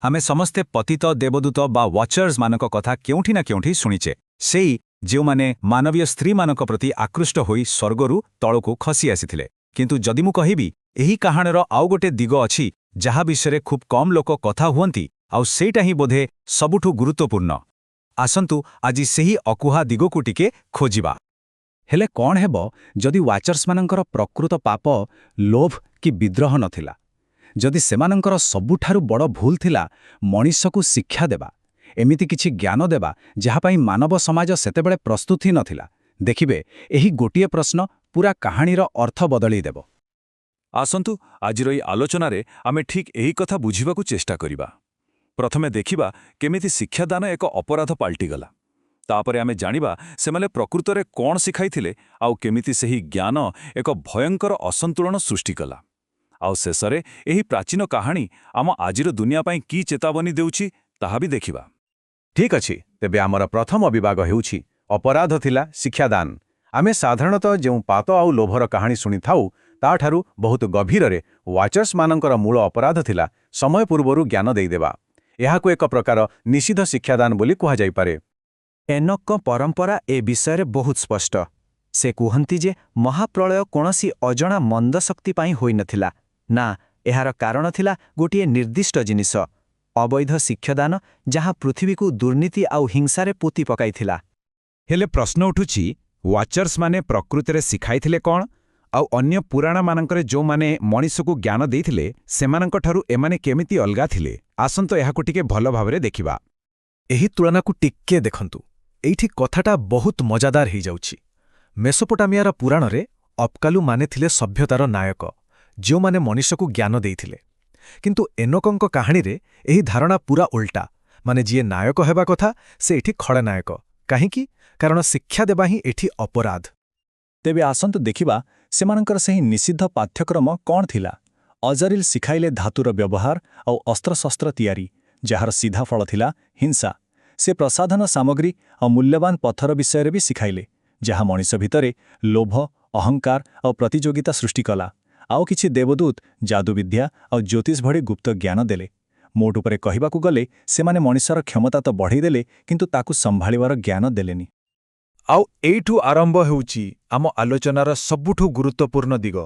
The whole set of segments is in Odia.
ଆମେ ସମସ୍ତେ ପତିତ ଦେବଦୂତ ବା ୱାଚର୍ସମାନଙ୍କ କଥା କେଉଁଠି ନା କେଉଁଠି ଶୁଣିଛେ, ସେଇ ଯେଉଁମାନେ ମାନବୀୟ ସ୍ତ୍ରୀମାନଙ୍କ ପ୍ରତି ଆକୃଷ୍ଟ ହୋଇ ସ୍ୱର୍ଗରୁ ତଳକୁ ଖସି ଆସିଥିଲେ। କିନ୍ତୁ ଯଦି ମୁଁ କହିବି ଏହି କାହାଣୀର ଆଉ ଗୋଟେ ଦିଗ ଅଛି ଯାହା ବିଷୟରେ ଖୁବ୍ କମ୍ ଲୋକ କଥା ହୁଅନ୍ତି, ଆଉ ସେଇଟା ହିଁ ବୋଧେ ସବୁଠୁ ଗୁରୁତ୍ୱପୂର୍ଣ୍ଣ। ଆସନ୍ତୁ ଆଜି ସେହି ଅକୁହା ଦିଗକୁ ଟିକେ ଖୋଜିବା। ହେଲେ କ'ଣ ହେବ ଯଦି ୱାଚର୍ସମାନଙ୍କର ପ୍ରକୃତ ପାପ ଲୋଭ କି ବିଦ୍ରୋହ ନଥିଲା? ଯଦି ସେମାନଙ୍କର ସବୁଠାରୁ ବଡ଼ ଭୁଲ ଥିଲା ମଣିଷକୁ ଶିକ୍ଷା ଦେବା, ଏମିତି କିଛି ଜ୍ଞାନ ଦେବା ଯାହାପାଇଁ ମାନବ ସମାଜ ସେତେବେଳେ ପ୍ରସ୍ତୁତ ହିଁ ନଥିଲା? ଦେଖିବେ, ଏହି ଗୋଟିଏ ପ୍ରଶ୍ନ ପୂରା କାହାଣୀର ଅର୍ଥ ବଦଳେଇ ଦେବ। ଆସନ୍ତୁ ଆଜିର ଏହି ଆଲୋଚନାରେ ଆମେ ଠିକ୍ ଏହି କଥା ବୁଝିବାକୁ ଚେଷ୍ଟା କରିବା। ପ୍ରଥମେ ଦେଖିବା କେମିତି ଶିକ୍ଷାଦାନ ଏକ ଅପରାଧ ପାଲଟିଗଲା। ତାପରେ ଆମେ ଜାଣିବା ସେମାନେ ପ୍ରକୃତରେ କ'ଣ ଶିଖାଇଥିଲେ ଆଉ କେମିତି ସେହି ଜ୍ଞାନ ଏକ ଭୟଙ୍କର ଅସନ୍ତୁଳନ ସୃଷ୍ଟି କଲା। ଆଉ ଶେଷରେ ଏହି ପ୍ରାଚୀନ କାହାଣୀ ଆମ ଆଜିର ଦୁନିଆ ପାଇଁ କି ଚେତାବନୀ ଦେଉଛି ତାହା ବି ଦେଖିବା। ଠିକ୍ ଅଛି, ତେବେ ଆମର ପ୍ରଥମ ବିଭାଗ ହେଉଛି ଅପରାଧ ଥିଲା ଶିକ୍ଷାଦାନ। ଆମେ ସାଧାରଣତଃ ଯେଉଁ ପାତ ଆଉ ଲୋଭର କାହାଣୀ ଶୁଣିଥାଉ ତାଠାରୁ ବହୁତ ଗଭୀରରେ ୱାଚର୍ସମାନଙ୍କର ମୂଳ ଅପରାଧ ଥିଲା ସମୟ ପୂର୍ବରୁ ଜ୍ଞାନ ଦେଇଦେବା। ଏହାକୁ ଏକ ପ୍ରକାର ନିଷିଦ୍ଧ ଶିକ୍ଷାଦାନ ବୋଲି କୁହାଯାଇପାରେ। ଏନୋକଙ୍କ ପରମ୍ପରା ଏ ବିଷୟରେ ବହୁତ ସ୍ପଷ୍ଟ। ସେ କୁହନ୍ତି ଯେ ମହାପ୍ରଳୟ କୌଣସି ଅଜଣା ମନ୍ଦ ଶକ୍ତି ପାଇଁ ହୋଇନଥିଲା। ନା, ଏହାର କାରଣ ଥିଲା ଗୋଟିଏ ନିର୍ଦ୍ଦିଷ୍ଟ ଜିନିଷ, ଅବୈଧ ଶିକ୍ଷାଦାନ, ଯାହା ପୃଥିବୀକୁ ଦୁର୍ନୀତି ଆଉ ହିଂସାରେ ପୋତି ପକାଇଥିଲା। ହେଲେ ପ୍ରଶ୍ନ ଉଠୁଛି, ୱାଚର୍ସମାନେ ପ୍ରକୃତରେ ଶିଖାଇଥିଲେ କ'ଣ? ଆଉ ଅନ୍ୟ ପୁରାଣମାନଙ୍କରେ ଯେଉଁମାନେ ମଣିଷକୁ ଜ୍ଞାନ ଦେଇଥିଲେ ସେମାନଙ୍କଠାରୁ ଏମାନେ କେମିତି ଅଲଗା ଥିଲେ? ଆସନ୍ତୁ ଏହାକୁ ଟିକେ ଭଲ ଭାବରେ ଦେଖିବା। ଏହି ତୁଳନାକୁ ଟିକେ ଦେଖନ୍ତୁ। ଏଇଠି କଥାଟା ବହୁତ ମଜାଦାର ହେଇଯାଉଛି। ମେସୋପୋଟାମିଆର ପୁରାଣରେ ଅପ୍କାଲୁମାନେ ଥିଲେ ସଭ୍ୟତାର ନାୟକ, ଯେଉଁମାନେ ମଣିଷକୁ ଜ୍ଞାନ ଦେଇଥିଲେ। କିନ୍ତୁ ଏନୋକଙ୍କ କାହାଣୀରେ ଏହି ଧାରଣା ପୂରା ଓଲଟା, ମାନେ ଯିଏ ନାୟକ ହେବା କଥା ସେ ଏଠି ଖଳନାୟକ। କାହିଁକି? କାରଣ ଶିକ୍ଷା ଦେବା ହିଁ ଏଠି ଅପରାଧ। ତେବେ ଆସନ୍ତୁ ଦେଖିବା ସେମାନଙ୍କର ସେହି ନିଷିଦ୍ଧ ପାଠ୍ୟକ୍ରମ କ'ଣ ଥିଲା। ଅଜରିଲ୍ ଶିଖାଇଲେ ଧାତୁର ବ୍ୟବହାର ଆଉ ଅସ୍ତ୍ରଶସ୍ତ୍ର ତିଆରି, ଯାହାର ସିଧା ଫଳ ଥିଲା ହିଂସା। ସେ ପ୍ରସାଧନ ସାମଗ୍ରୀ ଆଉ ମୂଲ୍ୟବାନ ପଥର ବିଷୟରେ ବି ଶିଖାଇଲେ, ଯାହା ମଣିଷ ଭିତରେ ଲୋଭ, ଅହଙ୍କାର ଆଉ ପ୍ରତିଯୋଗିତା ସୃଷ୍ଟି କଲା। ଆଉ କିଛି ଦେବଦୂତ ଯାଦୁବିଦ୍ୟା ଆଉ ଜ୍ୟୋତିଷ ଭଳି ଗୁପ୍ତ ଜ୍ଞାନ ଦେଲେ। ମୋଟ ଉପରେ କହିବାକୁ ଗଲେ ସେମାନେ ମଣିଷର କ୍ଷମତା ତ ବଢ଼େଇଦେଲେ, କିନ୍ତୁ ତାକୁ ସମ୍ଭାଳିବାର ଜ୍ଞାନ ଦେଲେନି। ଆଉ ଏଇଠୁ ଆରମ୍ଭ ହେଉଛି ଆମ ଆଲୋଚନାର ସବୁଠୁ ଗୁରୁତ୍ୱପୂର୍ଣ୍ଣ ଦିଗ।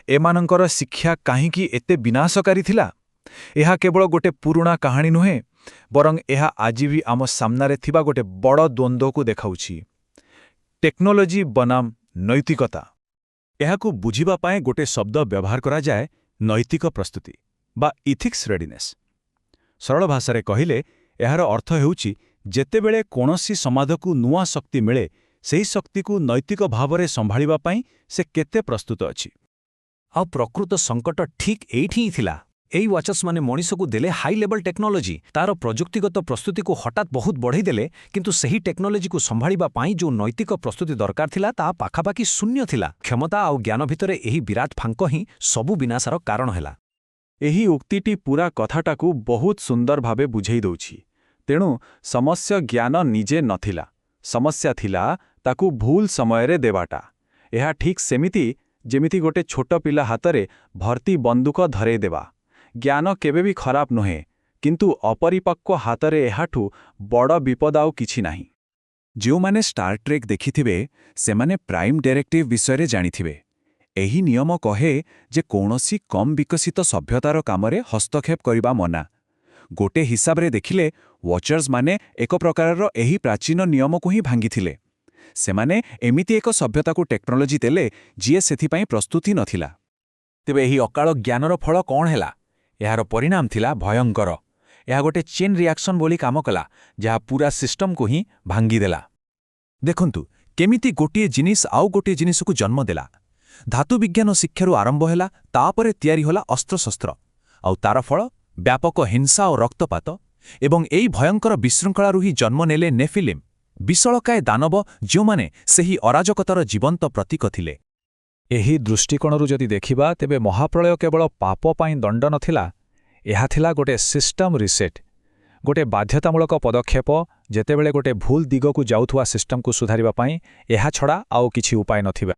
ଏମାନଙ୍କର ଶିକ୍ଷା କାହିଁକି ଏତେ ବିନାଶକାରୀ ଥିଲା? ଏହା କେବଳ ଗୋଟେ ପୁରୁଣା କାହାଣୀ ନୁହେଁ, ବରଂ ଏହା ଆଜି ବି ଆମ ସାମ୍ନାରେ ଥିବା ଗୋଟେ ବଡ଼ ଦ୍ୱନ୍ଦ୍ୱକୁ ଦେଖାଉଛି। ଟେକ୍ନୋଲୋଜି ବନାମ ନୈତିକତା। ଏହାକୁ ବୁଝିବା ପାଇଁ ଗୋଟେ ଶବ୍ଦ ବ୍ୟବହାର କରାଯାଏ, ନୈତିକ ପ୍ରସ୍ତୁତି ବା ଇଥିକ୍ସ ରେଡିନେସ୍। ସରଳ ଭାଷାରେ କହିଲେ ଏହାର ଅର୍ଥ ହେଉଛି ଯେତେବେଳେ କୌଣସି ସମାଜକୁ ନୂଆ ଶକ୍ତି ମିଳେ, ସେହି ଶକ୍ତିକୁ ନୈତିକ ଭାବରେ ସମ୍ଭାଳିବା ପାଇଁ ସେ କେତେ ପ୍ରସ୍ତୁତ ଅଛି। ଆଉ ପ୍ରକୃତ ସଙ୍କଟ ଠିକ୍ ଏଇଠି ହିଁ ଥିଲା। ଏଇ ୱାଚର୍ସମାନେ ମଣିଷକୁ ଦେଲେ ହାଇ ଲେଭଲ୍ ଟେକ୍ନୋଲୋଜି, ତାର ପ୍ରଯୁକ୍ତିଗତ ପ୍ରସ୍ତୁତିକୁ ହଠାତ୍ ବହୁତ ବଢ଼େଇ ଦେଲେ, କିନ୍ତୁ ସେହି ଟେକ୍ନୋଲୋଜିକୁ ସମ୍ଭାଳିବା ପାଇଁ ଯେଉଁ ନୈତିକ ପ୍ରସ୍ତୁତି ଦରକାର ଥିଲା ତାହା ପାଖାପାଖି ଶୂନ୍ୟ ଥିଲା। କ୍ଷମତା ଆଉ ଜ୍ଞାନ ଭିତରେ ଏହି ବିରାଟ ଫାଙ୍କ ହିଁ ସବୁ ବିନାଶର କାରଣ ହେଲା। ଏହି ଉକ୍ତିଟି ପୂରା କଥାଟାକୁ ବହୁତ ସୁନ୍ଦର ଭାବେ ବୁଝେଇ ଦେଉଛି। ତେଣୁ ସମସ୍ୟା ଜ୍ଞାନ ନିଜେ ନଥିଲା, ସମସ୍ୟା ଥିଲା ତାକୁ ଭୁଲ ସମୟରେ ଦେବାଟା। ଏହା ଠିକ୍ ସେମିତି ଯେମିତି ଗୋଟେ ଛୋଟ ପିଲା ହାତରେ ଭର୍ତ୍ତି ବନ୍ଧୁକ ଧରେଇ ଦେବା। ଜ୍ଞାନ କେବେ ବି ଖରାପ ନୁହେଁ, କିନ୍ତୁ ଅପରିପକ୍ୱ ହାତରେ ଏହାଠୁ ବଡ଼ ବିପଦ ଆଉ କିଛି ନାହିଁ। ଯେଉଁମାନେ ଷ୍ଟାର ଟ୍ରେକ୍ ଦେଖିଥିବେ ସେମାନେ ପ୍ରାଇମ୍ ଡାଇରେକ୍ଟିଭ୍ ବିଷୟରେ ଜାଣିଥିବେ। ଏହି ନିୟମ କହେ ଯେ କୌଣସି କମ୍ ବିକଶିତ ସଭ୍ୟତାର କାମରେ ହସ୍ତକ୍ଷେପ କରିବା ମନା। ଗୋଟେ ହିସାବରେ ଦେଖିଲେ ୱାଚର୍ସମାନେ ଏକ ପ୍ରକାରର ଏହି ପ୍ରାଚୀନ ନିୟମକୁ ହିଁ ଭାଙ୍ଗିଥିଲେ। ସେମାନେ ଏମିତି ଏକ ସଭ୍ୟତାକୁ ଟେକ୍ନୋଲୋଜି ଦେଲେ ଯିଏ ସେଥିପାଇଁ ପ୍ରସ୍ତୁତି ନଥିଲା। ତେବେ ଏହି ଅକାଳ ଜ୍ଞାନର ଫଳ କ'ଣ ହେଲା? ଏହାର ପରିଣାମ ଥିଲା ଭୟଙ୍କର। ଏହା ଗୋଟେ ଚେନ୍ ରିଆକ୍ସନ୍ ଭଳି କାମ କଲା, ଯାହା ପୂରା ସିଷ୍ଟମକୁ ହିଁ ଭାଙ୍ଗିଦେଲା। ଦେଖନ୍ତୁ କେମିତି ଗୋଟିଏ ଜିନିଷ ଆଉ ଗୋଟିଏ ଜିନିଷକୁ ଜନ୍ମ ଦେଲା। ଧାତୁ ବିଜ୍ଞାନ ଶିକ୍ଷାରୁ ଆରମ୍ଭ ହେଲା, ତାପରେ ତିଆରି ହେଲା ଅସ୍ତ୍ରଶସ୍ତ୍ର, ଆଉ ତାର ଫଳ ବ୍ୟାପକ ହିଂସା ଓ ରକ୍ତପାତ। ଏବଂ ଏହି ଭୟଙ୍କର ବିଶୃଙ୍ଖଳାରୁ ହିଁ ଜନ୍ମ ନେଲେ ନେଫିଲିମ୍, ବିଶଳକାୟ ଦାନବ, ଯେଉଁମାନେ ସେହି ଅରାଜକତାର ଜୀବନ୍ତ ପ୍ରତୀକ ଥିଲେ। ଏହି ଦୃଷ୍ଟିକୋଣରୁ ଯଦି ଦେଖିବା, ତେବେ ମହାପ୍ରଳୟ କେବଳ ପାପ ପାଇଁ ଦଣ୍ଡ ନଥିଲା, ଏହା ଥିଲା ଗୋଟେ ସିଷ୍ଟମ୍ ରିସେଟ୍, ଗୋଟେ ବାଧ୍ୟତାମୂଳକ ପଦକ୍ଷେପ। ଯେତେବେଳେ ଗୋଟେ ଭୁଲ ଦିଗକୁ ଯାଉଥିବା ସିଷ୍ଟମକୁ ସୁଧାରିବା ପାଇଁ ଏହା ଛଡ଼ା ଆଉ କିଛି ଉପାୟ ନଥିବା।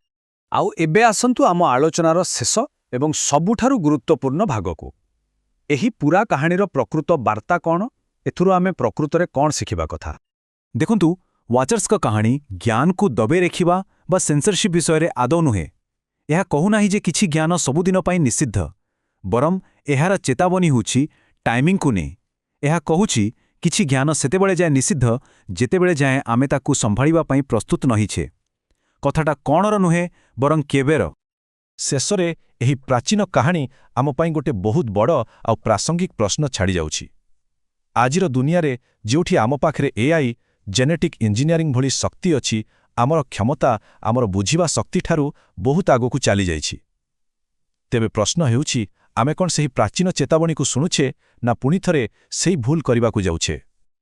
ଆଉ ଏବେ ଆସନ୍ତୁ ଆମ ଆଲୋଚନାର ଶେଷ ଏବଂ ସବୁଠାରୁ ଗୁରୁତ୍ୱପୂର୍ଣ୍ଣ ଭାଗକୁ। ଏହି ପୂରା କାହାଣୀର ପ୍ରକୃତ ବାର୍ତ୍ତା କ'ଣ? ଏଥିରୁ ଆମେ ପ୍ରକୃତରେ କ'ଣ ଶିଖିବା କଥା? ଦେଖନ୍ତୁ, ୱାଚର୍ସଙ୍କ କାହାଣୀ ଜ୍ଞାନକୁ ଦବେଇ ରଖିବା ବା ସେନ୍ସରସିପ୍ ବିଷୟରେ ଆଦୌ ନୁହେଁ। ଏହା କହୁନାହିଁ ଯେ କିଛି ଜ୍ଞାନ ସବୁଦିନ ପାଇଁ ନିଷିଦ୍ଧ, ବରଂ ଏହାର ଚେତାବନୀ ହେଉଛି ଟାଇମିଂକୁ ନେଇ। ଏହା କହୁଛି କିଛି ଜ୍ଞାନ ସେତେବେଳେ ଯାଏ ନିଷିଦ୍ଧ ଯେତେବେଳେ ଯାଏଁ ଆମେ ତାକୁ ସମ୍ଭାଳିବା ପାଇଁ ପ୍ରସ୍ତୁତ ନହିଛେ। କଥାଟା କ'ଣର ନୁହେଁ, ବରଂ କେବେର। ଶେଷରେ ଏହି ପ୍ରାଚୀନ କାହାଣୀ ଆମ ପାଇଁ ଗୋଟେ ବହୁତ ବଡ଼ ଆଉ ପ୍ରାସଙ୍ଗିକ ପ୍ରଶ୍ନ ଛାଡ଼ିଯାଉଛି। ଆଜିର ଦୁନିଆରେ ଯେଉଁଠି ଆମ ପାଖରେ ଏଆଇ, ଜେନେଟିକ୍ ଇଞ୍ଜିନିୟରିଂ ଭଳି ଶକ୍ତି ଅଛି, ଆମର କ୍ଷମତା ଆମର ବୁଝିବା ଶକ୍ତିଠାରୁ ବହୁତ ଆଗକୁ ଚାଲିଯାଇଛି। ତେବେ ପ୍ରଶ୍ନ ହେଉଛି, ଆମେ କ'ଣ ସେହି ପ୍ରାଚୀନ ଚେତାବଣୀକୁ ଶୁଣୁଛେ ନା ପୁଣିଥରେ ସେହି ଭୁଲ କରିବାକୁ ଯାଉଛେ?